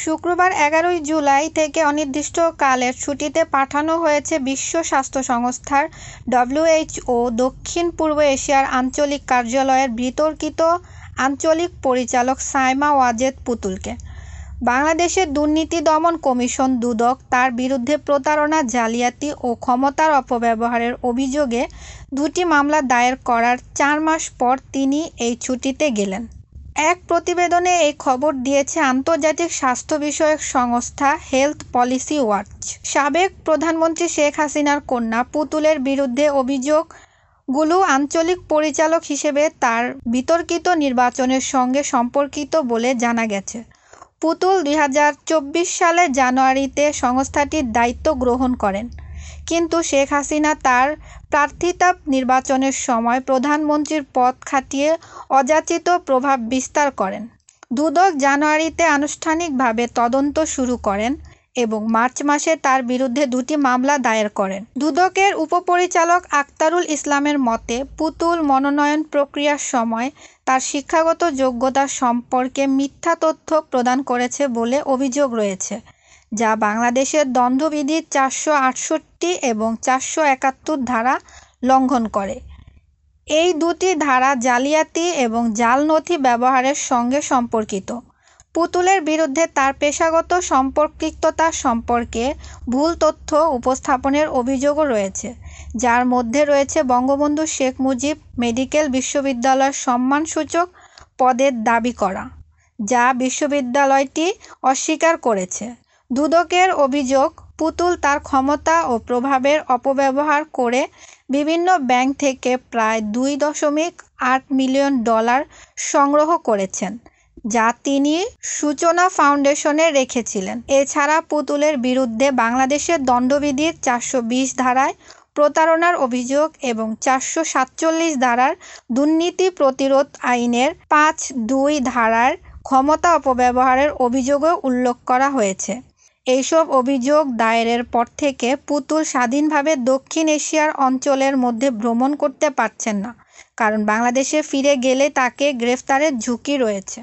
শুক্রবার 11 জুলাই থেকে অনির্দিষ্টকালের ছুটিতে পাঠানো হয়েছে বিশ্ব স্বাস্থ্য সংস্থার WHO দক্ষিণ পূর্ব এশিয়ার আঞ্চলিক কার্যালয়ের বিতর্কিত আঞ্চলিক পরিচালক সাইমা ওয়াজেদ পুতুলকে। বাংলাদেশের দুর্নীতি দমন কমিশন দুদক তার বিরুদ্ধে প্রতারণা, জালিয়াতি ও ক্ষমতার অপব্যবহারের অভিযোগে 2টি মামলা দায়ের করার 4 মাস পর তিনি এই ছুটিতে গেলেন। এক প্রতিবেদনে এই খবর দিয়েছে আন্তর্জাতিক স্বাস্থ্য বিষয়ক সংস্থা হেলথ পলিসি ওয়াচ। সাবেক প্রধানমন্ত্রী শেখ হাসিনার কন্যা পুতুলের বিরুদ্ধে অভিযোগগুলো আঞ্চলিক পরিচালক হিসেবে তার বিতর্কিত নির্বাচনের সঙ্গে সম্পর্কিত বলে জানা গেছে। পুতুল 2024 সালের জানুয়ারিতে সংস্থাটির দায়িত্ব গ্রহণ করেন, কিন্তু শেখ হাসিনা তার প্রার্থিতা নির্বাচনের সময় প্রধানমন্ত্রীর পদ খাটিয়ে অযাচিত প্রভাব বিস্তার করেন। দুদক জানুয়ারিতে আনুষ্ঠানিকভাবে তদন্ত শুরু করেন এবং মার্চ মাসে তার বিরুদ্ধে 2টি মামলা দায়ের করেন। দুদকের উপপরিচালক আক্তারুল ইসলামের মতে, পুতুল মনোনয়ন প্রক্রিয়ার সময় তার শিক্ষাগত যোগ্যতা সম্পর্কে মিথ্যা তথ্য প্রদান করেছে বলে অভিযোগ রয়েছে, যা বাংলাদেশের দণ্ডবিধির 468 এবং 471 ধারা লঙ্ঘন করে। এই 2টি ধারা জালিয়াতি এবং জাল নথি ব্যবহারের সঙ্গে সম্পর্কিত। পুতুলের বিরুদ্ধে তার পেশাগত সম্পর্কিততা সম্পর্কে ভুল তথ্য উপস্থাপনের অভিযোগও রয়েছে, যার মধ্যে রয়েছে বঙ্গবন্ধু শেখ মুজিব মেডিকেল বিশ্ববিদ্যালয়ের সম্মানসূচক পদের দাবি করা, যা বিশ্ববিদ্যালয়টি অস্বীকার করেছে। দুদকের অভিযোগ, পুতুল তার ক্ষমতা ও প্রভাবের অপব্যবহার করে বিভিন্ন ব্যাংক থেকে প্রায় $2.8 মিলিয়ন সংগ্রহ করেছেন, যা তিনি সূচনা ফাউন্ডেশনে রেখেছিলেন। এছাড়া পুতুলের বিরুদ্ধে বাংলাদেশের দণ্ডবিধির 420 ধারায় প্রতারণার অভিযোগ এবং 447 ধারার দুর্নীতি প্রতিরোধ আইনের 5(2) ধারার ক্ষমতা অপব্যবহারের অভিযোগও উল্লেখ করা হয়েছে। এইসব অভিযোগ দায়েরের পর থেকে পুতুল স্বাধীনভাবে দক্ষিণ এশিয়ার অঞ্চলের মধ্যে ভ্রমণ করতে পারছেন না, কারণ বাংলাদেশে ফিরে গেলে তাকে গ্রেফতারের ঝুঁকি রয়েছে।